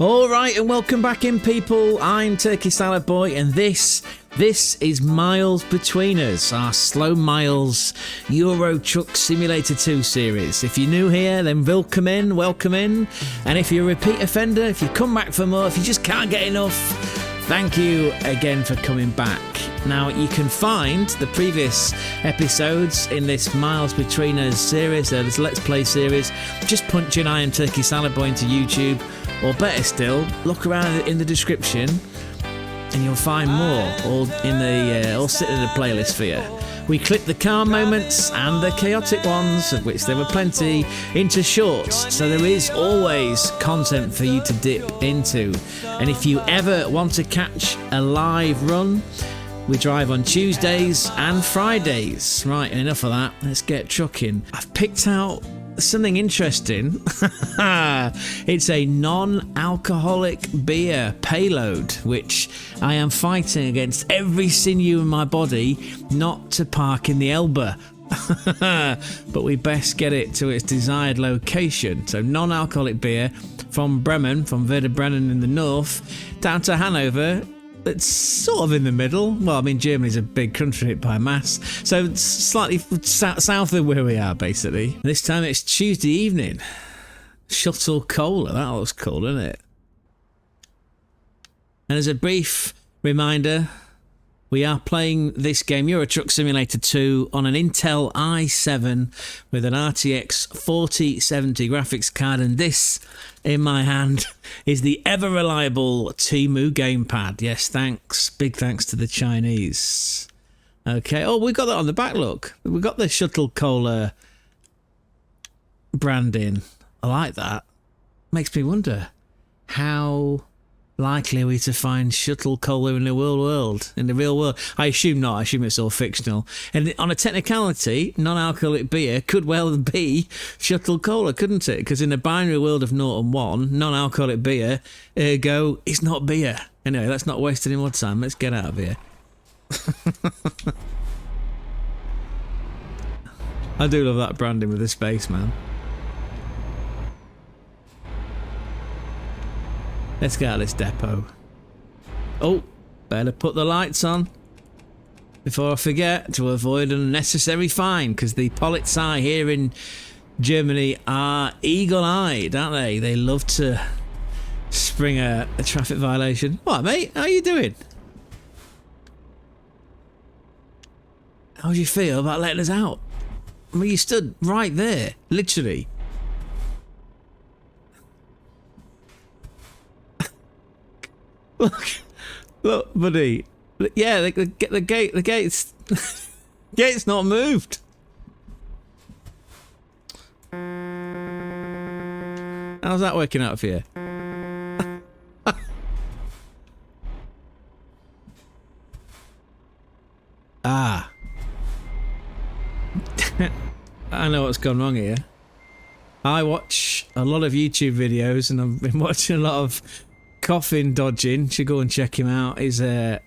All right, and welcome back in, people. I'm Turkey Salad Boy, and this is Miles Between Us, our Slow Miles Euro Truck Simulator 2 series. If you're new here, then welcome in. And if you're a repeat offender, if you come back for more, if you just can't get enough, thank you again for coming back. Now, you can find the previous episodes in this Miles Between Us series, this Let's Play series. Just punch in I Am Turkey Salad Boy into YouTube, or better still, look around in the description and you'll find more, all sit in a playlist for you. We clip the calm moments and the chaotic ones, of which there were plenty, into shorts, so there is always content for you to dip into. And if you ever want to catch a live run, we drive on Tuesdays and Fridays. Right, enough of that. Let's get trucking. I've picked out something interesting. It's a non-alcoholic beer payload, which I am fighting against every sinew in my body not to park in the Elbe. But we best get it to its desired location. So non-alcoholic beer from Bremen, from Werder Bremen in the north, down to Hanover. It's sort of in the middle. Well, I mean, Germany's a big country by mass, so it's slightly south of where we are, basically. This time it's Tuesday evening. Shuttle Cola, that looks cool, doesn't it? And as a brief reminder, we are playing this game, Euro Truck Simulator 2, on an Intel i7 with an RTX 4070 graphics card, and this, in my hand, is the ever-reliable Temu gamepad. Yes, thanks. Big thanks to the Chinese. Okay, oh, we got that on the back, look. We got the Shuttle Cola branding. I like that. Makes me wonder, how likely are we to find Shuttle Cola in the real world? I assume not. I assume it's all fictional. And on a technicality, non-alcoholic beer could well be Shuttle Cola, couldn't it? Because in the binary world of 0 and 1, non-alcoholic beer, ergo, it's not beer. Anyway, let's not waste any more time. Let's get out of here. I do love that branding with the spaceman. Let's get out of this depot. Oh, better put the lights on before I forget, to avoid an unnecessary fine, because the Polizei here in Germany are eagle-eyed, aren't they? They love to spring a traffic violation. What, mate? How you doing? How do you feel about letting us out? I mean, you stood right there, literally. Look, buddy. Yeah, the gate's gate's not moved. How's that working out for you? Ah. I know what's gone wrong here. I watch a lot of YouTube videos, and I've been watching a lot of coffin dodging. Should go and check him out. He's a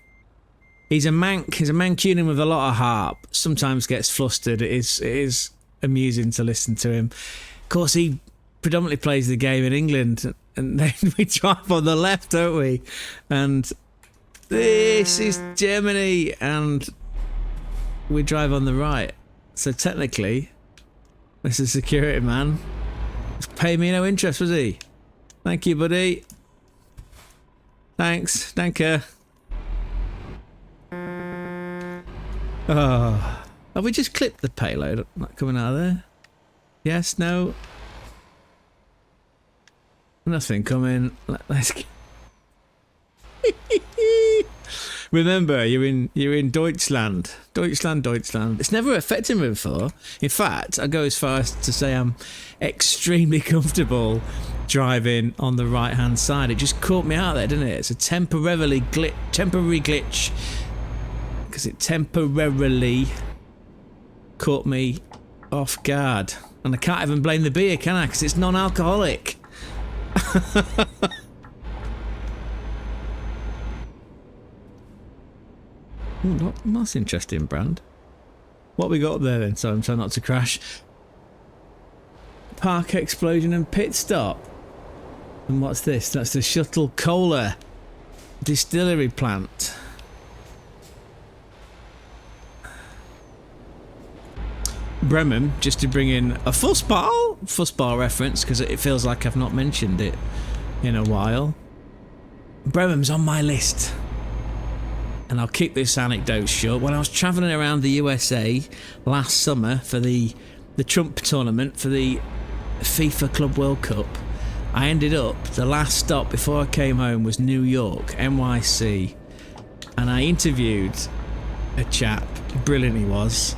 Manc. He's a Mancunian with a lot of heart. Sometimes gets flustered. It is amusing to listen to him. Of course, he predominantly plays the game in England, and then we drive on the left, don't we? And this is Germany, and we drive on the right. So technically, Mr. Security Man was paying me no interest, was he? Thank you, buddy. Thanks, danke. Oh, have we just clipped the payload? Not coming out of there? Yes, no. Nothing coming. Let's get... Remember, you're in Deutschland. Deutschland. It's never affected me before. In fact, I go as far as to say I'm extremely comfortable driving on the right hand side. It just caught me out there, didn't it? It's a temporary glitch, because it temporarily caught me off guard, and I can't even blame the beer, can I? Because it's non-alcoholic. Ooh, that's interesting, brand. What we got there then? So I'm trying not to crash. Park explosion and pit stop. And what's this? That's the Shuttle Cola distillery plant. Bremen, just to bring in a fussball reference, because it feels like I've not mentioned it in a while. Bremen's on my list. And I'll keep this anecdote short. When I was travelling around the USA last summer for the Trump tournament for the FIFA Club World Cup, I ended up, the last stop before I came home was New York, NYC. And I interviewed a chap, brilliant he was,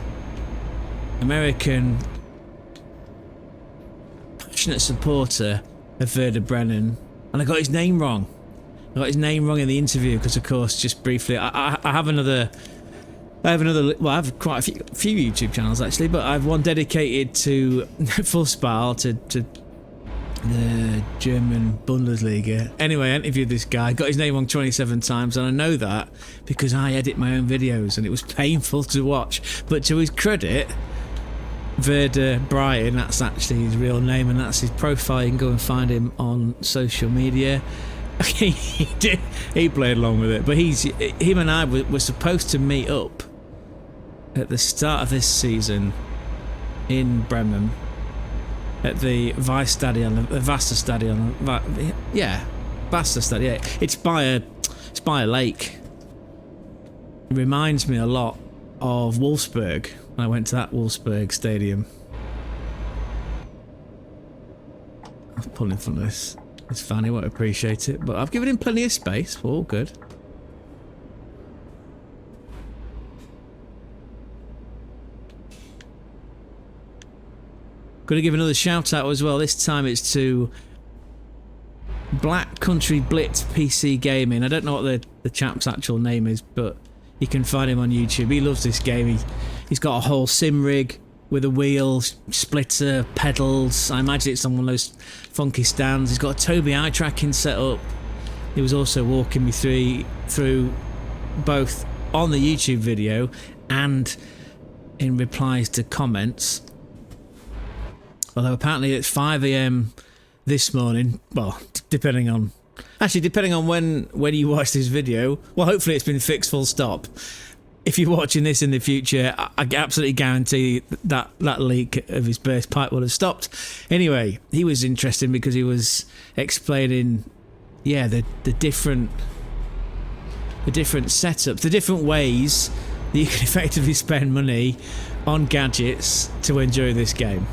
American passionate supporter of Werder Bremen, and I got his name wrong. I got his name wrong in the interview because, of course, just briefly, I have another. Well, I have quite a few YouTube channels actually, but I have one dedicated to Fußball, to the German Bundesliga. Anyway, I interviewed this guy, got his name wrong 27 times, and I know that because I edit my own videos, and it was painful to watch. But to his credit, Werder Brian, that's actually his real name, and that's his profile. You can go and find him on social media. He played along with it, but him and I were supposed to meet up at the start of this season in Bremen at the Vasta Stadion. Vasta Stadion. It's by a lake. It reminds me a lot of Wolfsburg. I went to that Wolfsburg stadium. I'm pulling from this. It's fine, he won't appreciate it, but I've given him plenty of space. We're all good. Got to give another shout out as well. This time it's to Black Country Blitz PC Gaming. I don't know what the chap's actual name is, but you can find him on YouTube. He loves this game. He's got a whole sim rig with a wheel, splitter, pedals. I imagine it's on one of those funky stands. He's got a Tobii eye tracking set up. He was also walking me through both on the YouTube video and in replies to comments. Although apparently it's 5 AM this morning. Well, depending on when you watch this video. Well, hopefully it's been fixed full stop. If you're watching this in the future, I absolutely guarantee that leak of his burst pipe will have stopped. Anyway, he was interesting because he was explaining, the different setups, the different ways that you can effectively spend money on gadgets to enjoy this game.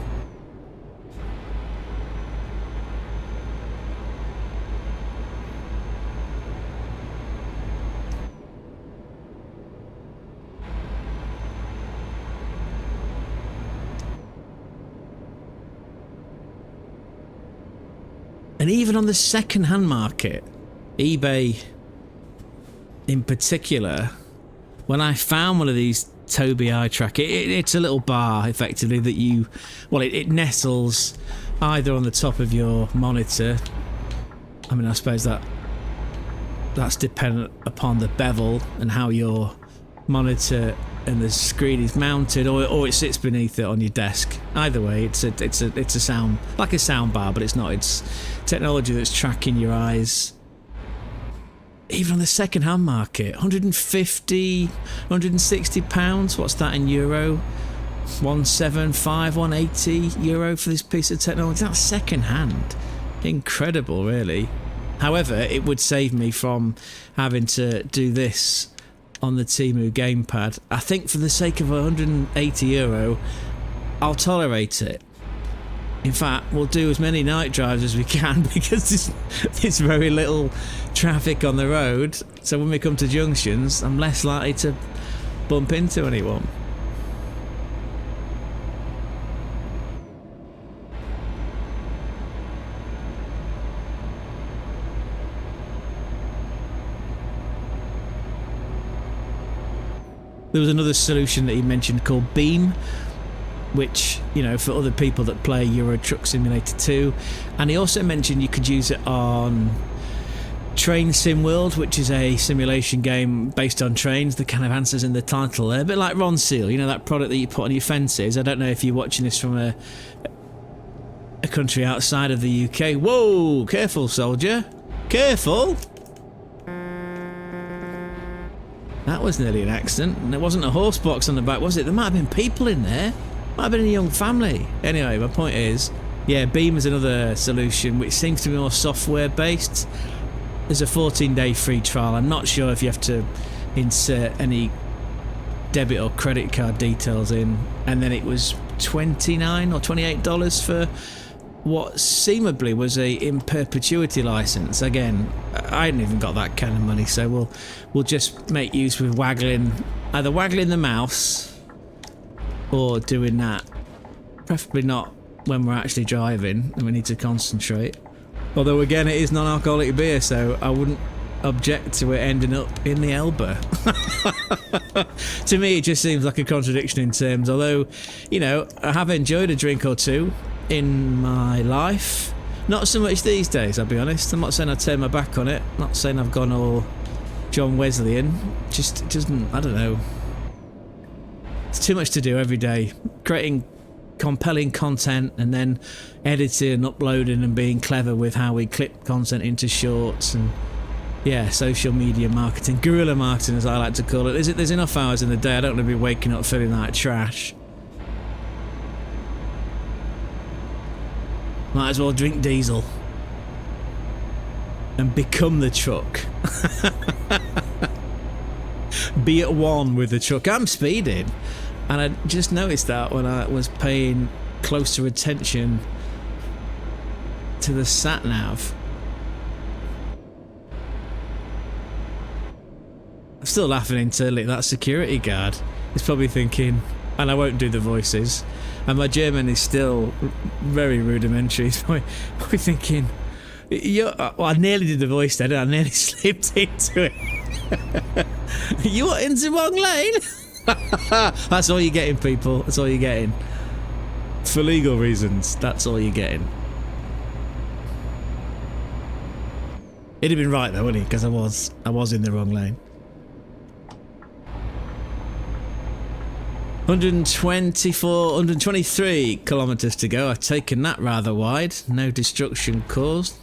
And even on the second-hand market, eBay in particular, when I found one of these Tobii eye track, it's a little bar, effectively, that it nestles either on the top of your monitor. I mean, I suppose that's dependent upon the bevel and how your monitor and the screen is mounted, or it sits beneath it on your desk. Either way, it's a sound, like a sound bar, but it's not. It's technology that's tracking your eyes. Even on the second-hand market, 150, 160 pounds. What's that in euro? 175, 180 euro for this piece of technology. That's second-hand. Incredible, really. However, it would save me from having to do this on the Temu gamepad. I think for the sake of 180 euro, I'll tolerate it. In fact, we'll do as many night drives as we can because there's very little traffic on the road. So when we come to junctions, I'm less likely to bump into anyone. There was another solution that he mentioned called Beam, which, for other people that play Euro Truck Simulator 2. And he also mentioned you could use it on Train Sim World, which is a simulation game based on trains. The kind of answers in the title there, a bit like Ron Seal, that product that you put on your fences. I don't know if you're watching this from a country outside of the UK. Whoa, careful, soldier. Careful. That was nearly an accident, and there wasn't a horse box on the back, was it? There might have been people in there. Might have been a young family. Anyway, my point is, yeah, Beam is another solution which seems to be more software based. There's a 14-day free trial. I'm not sure if you have to insert any debit or credit card details in, and then it was $29 or $28 for what seemingly was a in perpetuity license. Again, I hadn't even got that kind of money, so we'll just make use with either waggling the mouse or doing that. Preferably not when we're actually driving and we need to concentrate. Although again, it is non-alcoholic beer, so I wouldn't object to it ending up in the Elbe. To me, it just seems like a contradiction in terms. Although, you know, I have enjoyed a drink or two in my life. Not so much these days, I'll be honest. I'm not saying I turn my back on it. I'm not saying I've gone all John Wesleyan. Just, it doesn't, I don't know. It's too much to do every day. Creating compelling content and then editing and uploading and being clever with how we clip content into shorts and yeah, social media marketing, guerrilla marketing as I like to call it. There's enough hours in the day. I don't want to be waking up feeling like trash. Might as well drink diesel and become the truck. Be at one with the truck. I'm speeding, and I just noticed that when I was paying closer attention to the sat nav. I'm still laughing internally. That security guard is probably thinking, and I won't do the voices, and my German is still very rudimentary. He's probably thinking, well, I nearly did the voice then, I nearly slipped into it. You're in the wrong lane. That's all you're getting, people. That's all you're getting. For legal reasons, that's all you're getting. He'd have been right though, wouldn't he? Because I was in the wrong lane. 123 kilometres to go. I've taken that rather wide. No destruction caused.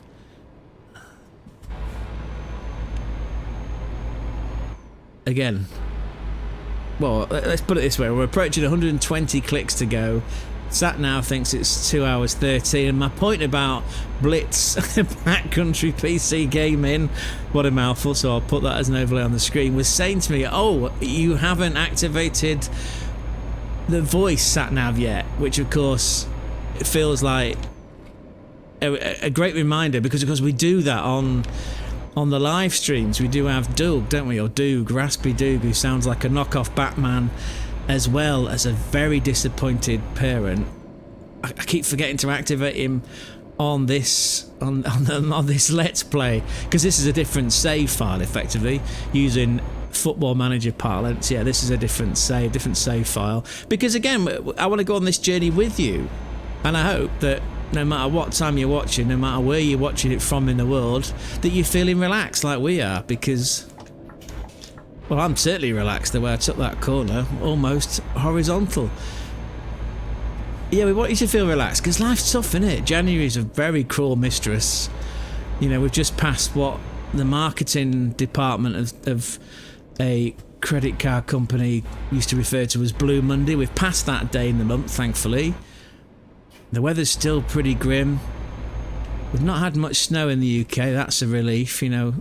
Again, well, let's put it this way. We're approaching 120 clicks to go. Sat now thinks it's 2 hours 13. And my point about Blitz backcountry PC gaming, what a mouthful, so I'll put that as an overlay on the screen, was saying to me, oh, you haven't activated the voice sat nav yet, which of course it feels like a great reminder, because we do that on the live streams. We do have Doug, don't we, or Doug, Raspy Doug, who sounds like a knockoff Batman, as well as a very disappointed parent. I keep forgetting to activate him on this on this Let's Play, because this is a different save file, effectively using Football Manager parlance. Yeah, this is a different save file, because again, I want to go on this journey with you, and I hope that no matter what time you're watching, no matter where you're watching it from in the world, that you're feeling relaxed like we are, because, well, I'm certainly relaxed the way I took that corner, almost horizontal. Yeah, we want you to feel relaxed, because life's tough, isn't it? January's a very cruel mistress. You know, we've just passed what the marketing department of a credit card company used to refer to as Blue Monday. We've passed that day in the month, thankfully. The weather's still pretty grim. We've not had much snow in the UK, that's a relief. You know,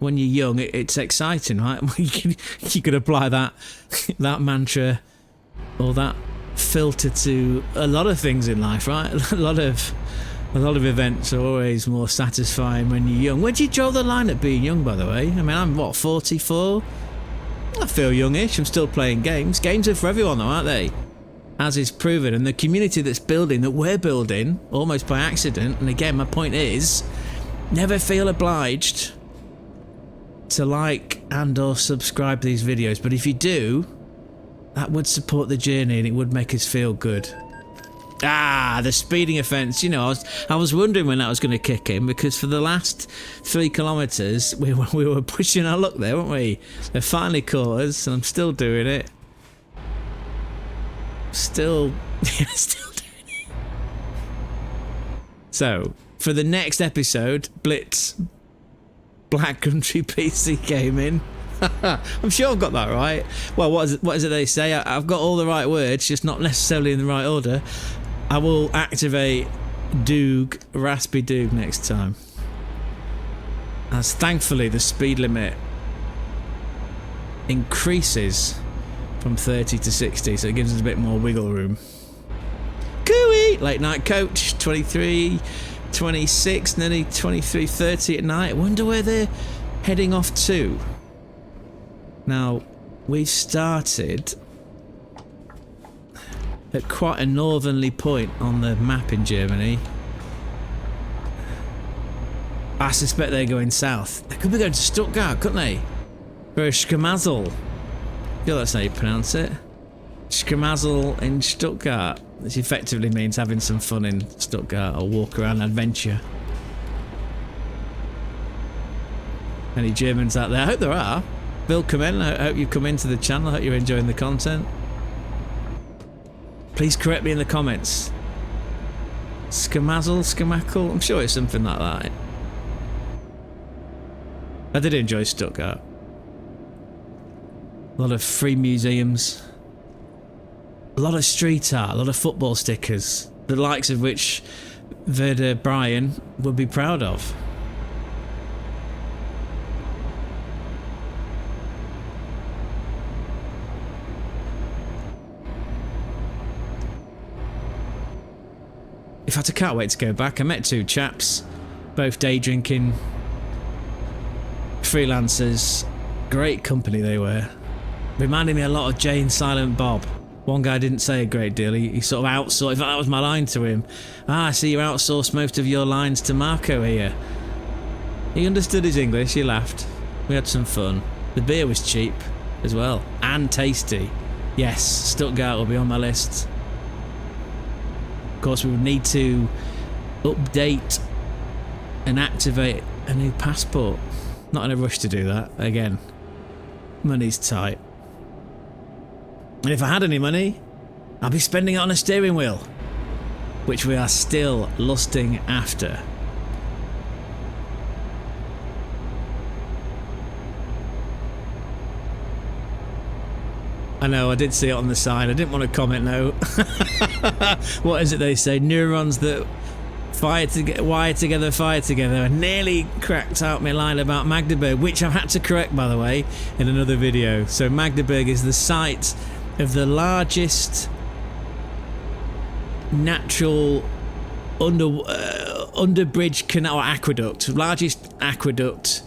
when you're young, it's exciting, right? You could apply that mantra or that filter to a lot of things in life, right? A lot of events are always more satisfying when you're young. Where do you draw the line at being young, by the way? I mean, I'm what, 44? I feel youngish. I'm still playing games. Games are for everyone, though, aren't they? As is proven, and the community that's building, that we're building, almost by accident. And again, my point is, never feel obliged to like and or subscribe to these videos, but if you do, that would support the journey and it would make us feel good. Ah, the speeding offence. You know, I was wondering when that was going to kick in, because for the last 3 kilometres we were pushing our luck there, weren't we? They finally caught us, and I'm still doing it. Still doing it. So, for the next episode, Blitz Black Country PC Gaming. I'm sure I've got that right. Well, what is it they say? I've got all the right words, just not necessarily in the right order. I will activate Doog, Raspy Doog next time. As thankfully the speed limit increases from 30 to 60, so it gives us a bit more wiggle room. Cooey! Late night coach, 23, 26, nearly 23:30 at night. I wonder where they're heading off to. Now, we've started at quite a northerly point on the map in Germany. I suspect they're going south. They could be going to Stuttgart, couldn't they? For a Schmazel. I feel that's how you pronounce it. Schmazel in Stuttgart. Which effectively means having some fun in Stuttgart or walk around adventure. Any Germans out there? I hope there are. Willkommen. I hope you come into the channel. I hope you're enjoying the content. Please correct me in the comments. Schmazel? Schmackle? I'm sure it's something like that. I did enjoy Stuttgart. A lot of free museums. A lot of street art. A lot of football stickers. The likes of which Werder Brian would be proud of. In fact, I can't wait to go back. I met two chaps, both day drinking, freelancers, great company they were. Reminded me a lot of Jay and Silent Bob. One guy didn't say a great deal, he sort of outsourced, in fact that was my line to him. I see you outsourced most of your lines to Marco here. He understood his English, he laughed. We had some fun. The beer was cheap as well, and tasty. Yes, Stuttgart will be on my list. Of course, we would need to update and activate a new passport. Not in a rush to do that. Again, money's tight. And if I had any money, I'd be spending it on a steering wheel, which we are still lusting after. I know, I did see it on the sign. I didn't want to comment, no. What is it they say? Neurons that wire together, fire together. I nearly cracked out my line about Magdeburg, which I've had to correct, by the way, in another video. So Magdeburg is the site of the largest natural underbridge canal, or aqueduct. Largest aqueduct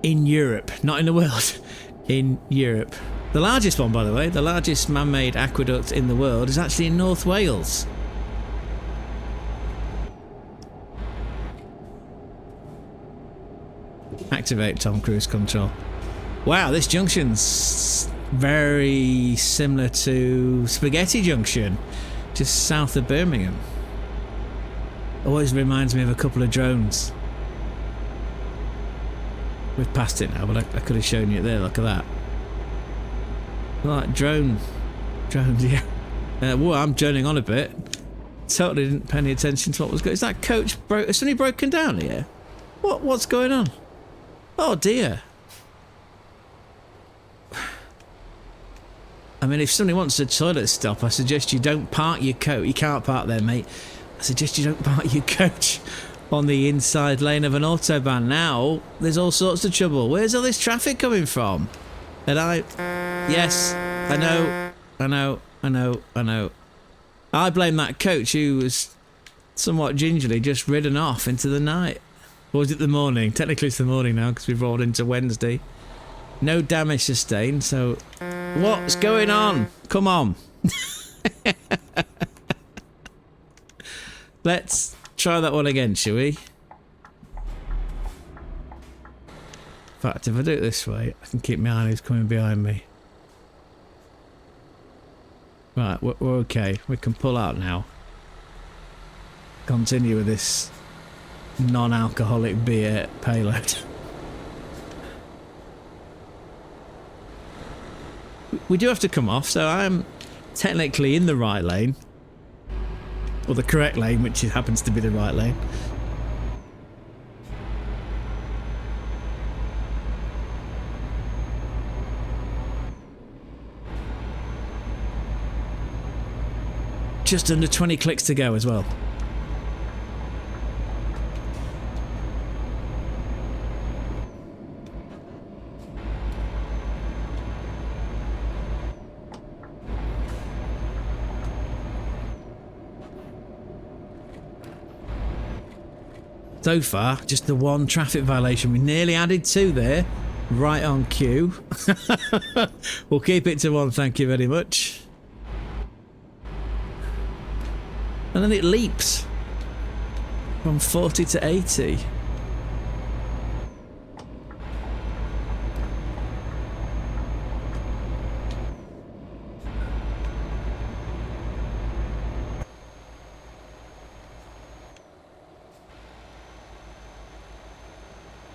in Europe, not in the world. In Europe. The largest one, by the way, the largest man-made aqueduct in the world is actually in North Wales. Activate Tom Cruise control. Wow, this junction's very similar to Spaghetti Junction, just south of Birmingham. Always reminds me of a couple of drones. We've passed it now, but I could have shown you it there. Look at that. Like drones, yeah. Whoa, I'm droning on a bit. Totally didn't pay any attention to what was going on. Is that coach has somebody broken down here? What's going on? Oh dear. I mean, if somebody wants a toilet stop, I suggest you don't park your coach. You can't park there, mate. I suggest you don't park your coach on the inside lane of an autobahn. Now there's all sorts of trouble. Where's all this traffic coming from? And yes, I know. I blame that coach who was somewhat gingerly just ridden off into the night. Or was it the morning? Technically it's the morning now because we've rolled into Wednesday. No damage sustained, so what's going on? Come on. Let's try that one again, shall we? In fact, if I do it this way, I can keep my eye on who's coming behind me. Right, we're okay. We can pull out now. Continue with this non-alcoholic beer payload. We do have to come off, so I'm technically in the right lane. Or the correct lane, which happens to be the right lane. Just under 20 clicks to go as well. So far, just the one traffic violation. We nearly added 2 there, right on cue. We'll keep it to 1, thank you very much. And then it leaps from 40 to 80.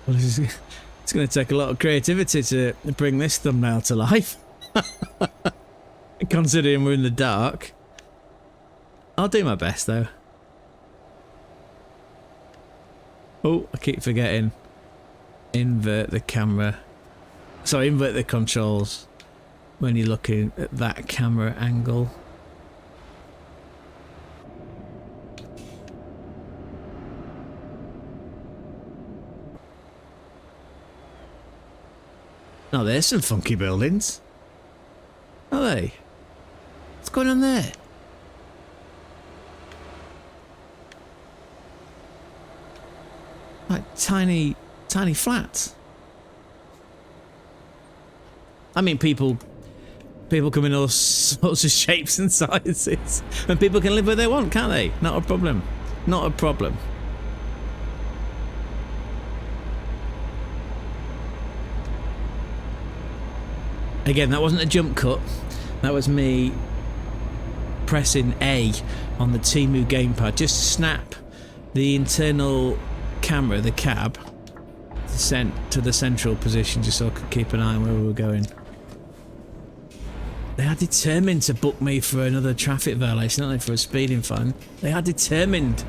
Well, it's going to take a lot of creativity to bring this thumbnail to life. Considering we're in the dark. I'll do my best though. Oh, I keep forgetting. Invert the camera. Sorry, invert the controls when you're looking at that camera angle. Oh, there's some funky buildings. Are they? What's going on there? Like tiny flats. I mean, people come in all sorts of shapes and sizes, and people can live where they want, can't they? Not a problem. Not a problem. Again, that wasn't a jump cut. That was me pressing A on the Temu gamepad. Just snap the internal camera, the cab, sent to the central position just so I could keep an eye on where we were going. They are determined to book me for another traffic violation, not for a speeding fine. They are determined.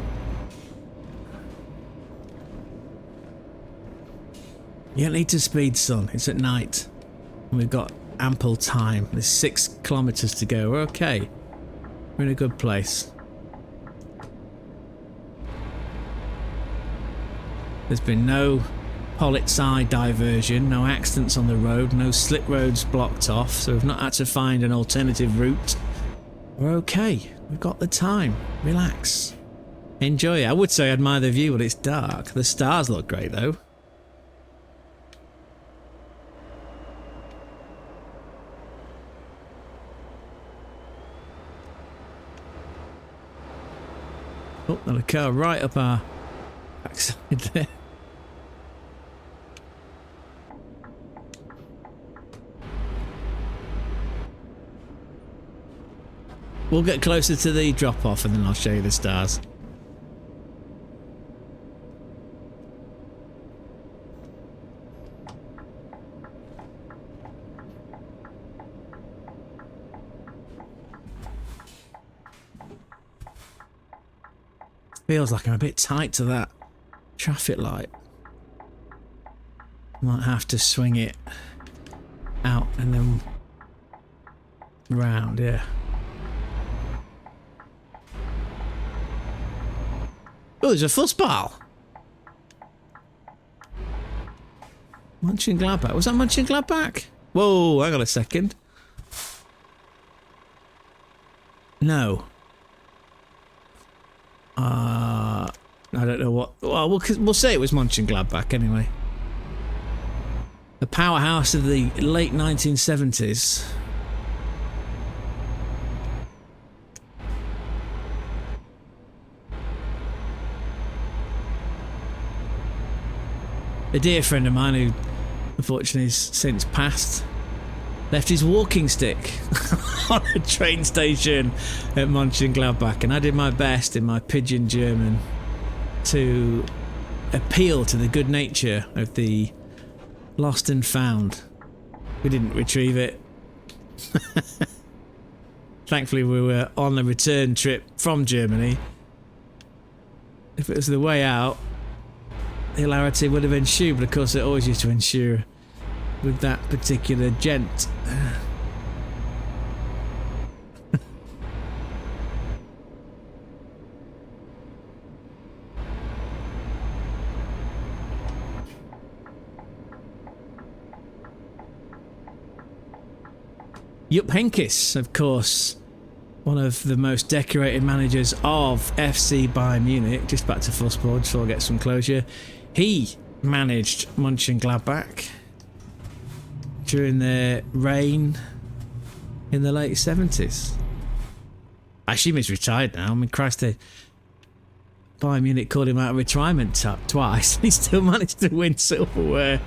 You don't need to speed, son. It's at night. And we've got ample time. There's 6 kilometres to go. We're okay. We're in a good place. There's been no Polizei diversion, no accidents on the road, no slip roads blocked off, so we've not had to find an alternative route. We're okay. We've got the time. Relax. Enjoy it. I would say admire the view, but it's dark. The stars look great though. Oh, there's a car right up our backside there. We'll get closer to the drop-off and then I'll show you the stars. Feels like I'm a bit tight to that traffic light. Might have to swing it out and then round, yeah. Oh, there's a fussball. Mönchengladbach. Was that Mönchengladbach? Whoa, hang on a second. No. I don't know what. Well, we'll say it was Mönchengladbach anyway. The powerhouse of the late 1970s. A dear friend of mine who unfortunately has since passed left his walking stick on a train station at Mönchengladbach, and I did my best in my pidgin German to appeal to the good nature of the lost and found. We didn't retrieve it. Thankfully we were on a return trip from Germany If it was the way out, hilarity would have ensued, but of course it always used to ensue with that particular gent. Jupp Heynckes, of course, one of the most decorated managers of FC Bayern Munich. Just back to football, just so I get some closure. He managed Mönchengladbach during their reign in the late 70s. I assume he's retired now. I mean, Christ, Bayern Munich called him out of retirement twice. He still managed to win silverware.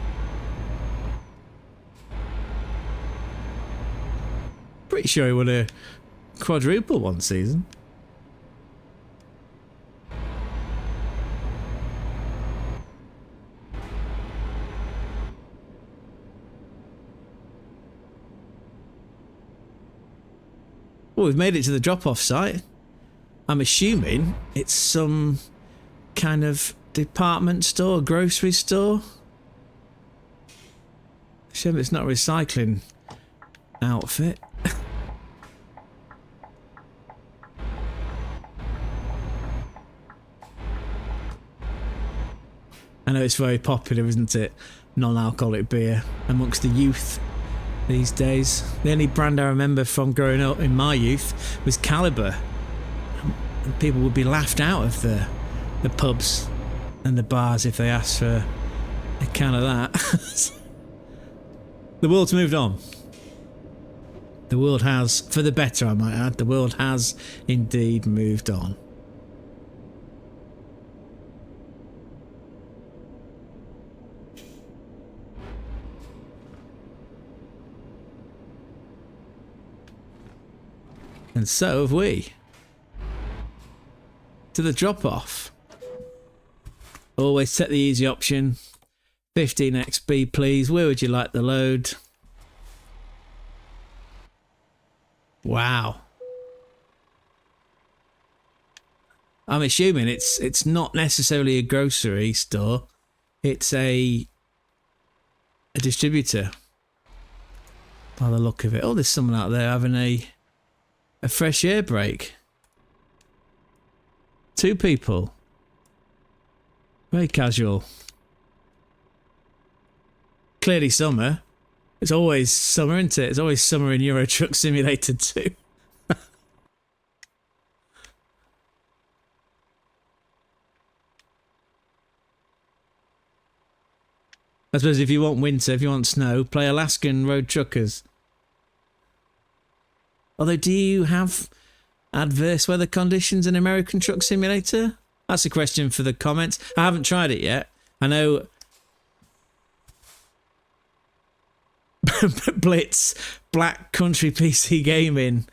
Pretty sure he won a quadruple one season. Well, we've made it to the drop-off site. I'm assuming it's some kind of department store, grocery store. Shame it's not a recycling outfit. I know it's very popular, isn't it? Non-alcoholic beer amongst the youth these days. The only brand I remember from growing up in my youth was Caliber. And people would be laughed out of the pubs and the bars if they asked for a can of that. The world's moved on. The world has, for the better I might add, the world has indeed moved on. And so have we. To the drop-off. Always set the easy option. 15 XP please. Where would you like the load? Wow. I'm assuming it's not necessarily a grocery store. It's a distributor. By the look of it. Oh, there's someone out there having a fresh air break. 2 people. Very casual. Clearly summer. It's always summer, isn't it? It's always summer in Euro Truck Simulator 2. I suppose if you want winter, if you want snow, play Alaskan Road Truckers. Although, do you have adverse weather conditions in American Truck Simulator? That's a question for the comments. I haven't tried it yet. I know Blitz, Black Country PC Gaming,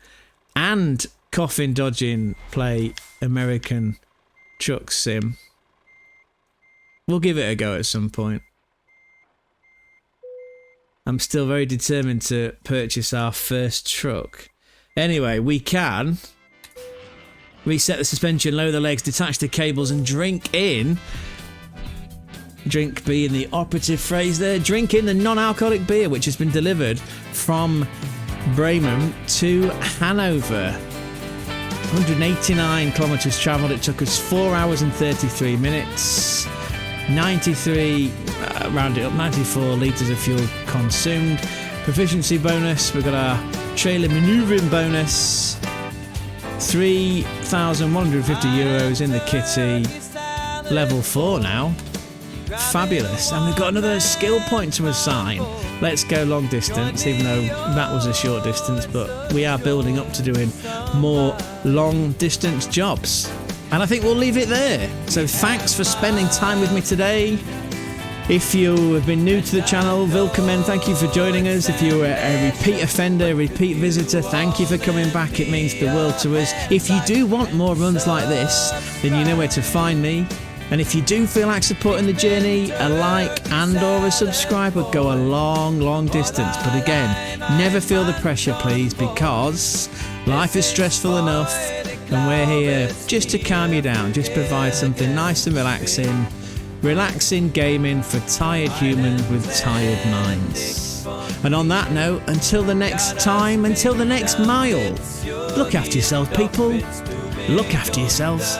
and Coffin Dodging play American Truck Sim. We'll give it a go at some point. I'm still very determined to purchase our first truck. Anyway, we can reset the suspension, lower the legs, detach the cables and drink in. Drink being the operative phrase there. Drink in the non-alcoholic beer which has been delivered from Bremen to Hanover. 189 kilometres travelled. It took us 4 hours and 33 minutes. 93, round it up, 94 litres of fuel consumed. Proficiency bonus, we've got our trailer manoeuvring bonus. 3,150 euros in the kitty. Level 4 now. Fabulous. And we've got another skill point to assign. Let's go long distance, even though that was a short distance, but we are building up to doing more long distance jobs. And I think we'll leave it there. So thanks for spending time with me today. If you have been new to the channel, willkommen, thank you for joining us. If you're a repeat offender, a repeat visitor, thank you for coming back. It means the world to us. If you do want more runs like this, then you know where to find me. And if you do feel like supporting the journey, a like and or a subscribe would go a long, long distance. But again, never feel the pressure, please, because life is stressful enough And we're here just to calm you down, just provide something nice and relaxing. Relaxing gaming for tired humans with tired minds. And on that note, until the next time, until the next mile, look after yourselves, people. Look after yourselves.